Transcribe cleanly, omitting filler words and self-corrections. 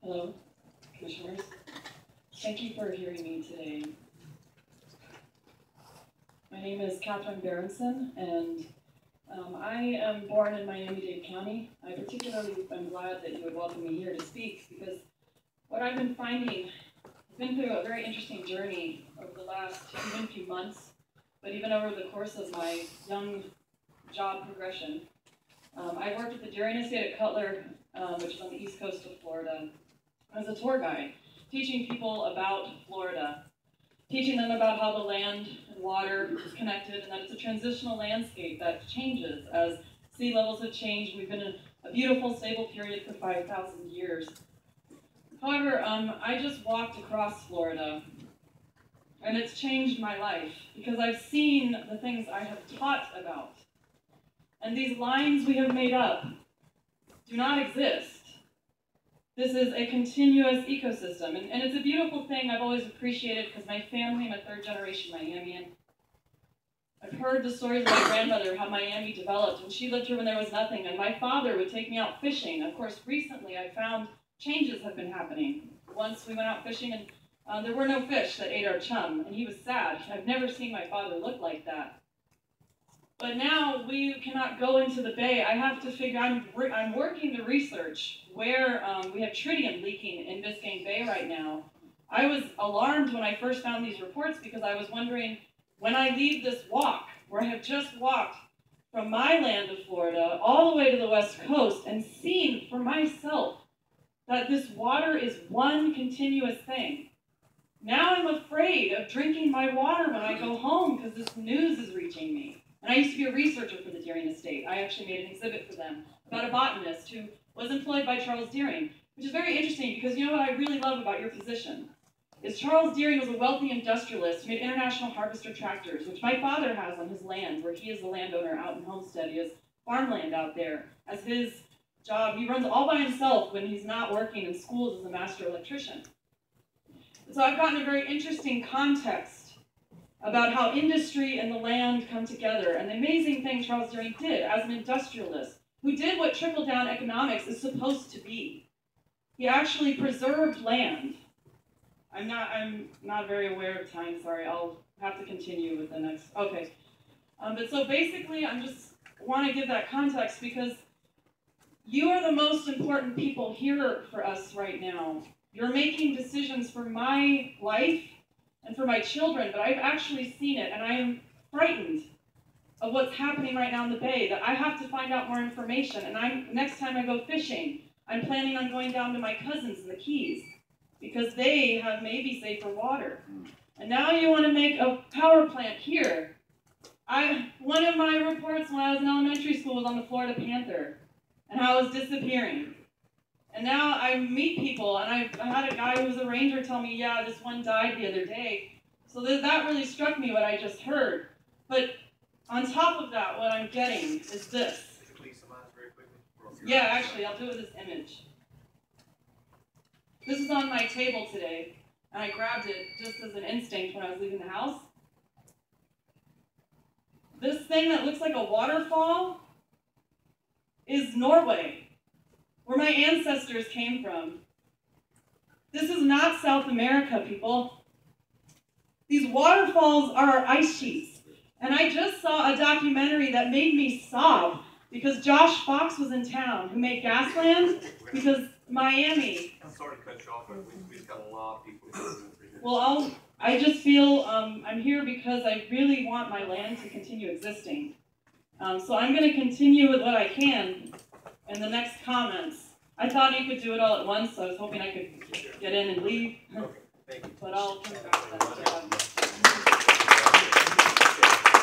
Hello, commissioners. Thank you for hearing me today. My name is Catherine Berenson, and I am born in Miami-Dade County. I particularly am glad that you would welcome me here to speak, because what I've been finding, I've been through a very interesting journey over the last even few months, but even over the course of my young job progression. I worked at the Dairying Estate at Cutler, which is on the east coast of Florida, as a tour guide, teaching people about Florida, teaching them about how the land and water is connected, and that it's a transitional landscape that changes as sea levels have changed. We've been in a beautiful, stable period for 5,000 years. However, I just walked across Florida, and it's changed my life, because I've seen the things I have taught about. And these lines we have made up do not exist. This is a continuous ecosystem, and it's a beautiful thing I've always appreciated, because my family, I'm a third-generation Miamian. I've heard the stories of my grandmother, how Miami developed, and she lived here when there was nothing, and my father would take me out fishing. Of course, recently I found changes have been happening. Once we went out fishing, and there were no fish that ate our chum, and he was sad. I've never seen my father look like that. But now we cannot go into the bay. I have to figure, I'm working to research where we have tritium leaking in Biscayne Bay right now. I was alarmed when I first found these reports, because I was wondering, when I leave this walk, where I have just walked from my land of Florida all the way to the west coast and seen for myself that this water is one continuous thing. Now I'm afraid of drinking my water when I go home, because this news is reaching me. And I used to be a researcher for the Dairying Estate. I actually made an exhibit for them about a botanist who was employed by Charles Deering, which is very interesting, because you know what I really love about your position is Charles Deering was a wealthy industrialist who made International Harvester tractors, which my father has on his land, where he is the landowner out in Homestead. He has farmland out there as his job. He runs all by himself when he's not working in schools as a master electrician. So I've gotten a very interesting context about how industry and the land come together, and the amazing thing Charles Deering did as an industrialist, who did what trickle-down economics is supposed to be. He actually preserved land. I'm not very aware of time, sorry, I'll have to continue with the next, okay. But so basically, I just want to give that context, because you are the most important people here for us right now. You're making decisions for my life and for my children, but I've actually seen it, and I am frightened of what's happening right now in the bay, that I have to find out more information, and next time I go fishing, I'm planning on going down to my cousins in the Keys, because they have maybe safer water. And now you want to make a power plant here. One of my reports when I was in elementary school was on the Florida panther, and how it was disappearing. And now I meet people, and I had a guy who was a ranger tell me, yeah, this one died the other day. So that really struck me, what I just heard. But on top of that, what I'm getting is this. Could you please summarize very quickly? Yeah, actually, I'll do it with this image. This is on my table today, and I grabbed it just as an instinct when I was leaving the house. This thing that looks like a waterfall is Norway, where my ancestors came from. This is not South America, people. These waterfalls are our ice sheets. And I just saw a documentary that made me sob, because Josh Fox was in town, who made Gasland, because Miami. I'm sorry to cut you off, but we've got a lot of people here. Well, I just feel I'm here because I really want my land to continue existing. So I'm going to continue with what I can in the next comments. I thought you could do it all at once, so I was hoping I could get in and leave. Okay, thank you. But I'll come back to that.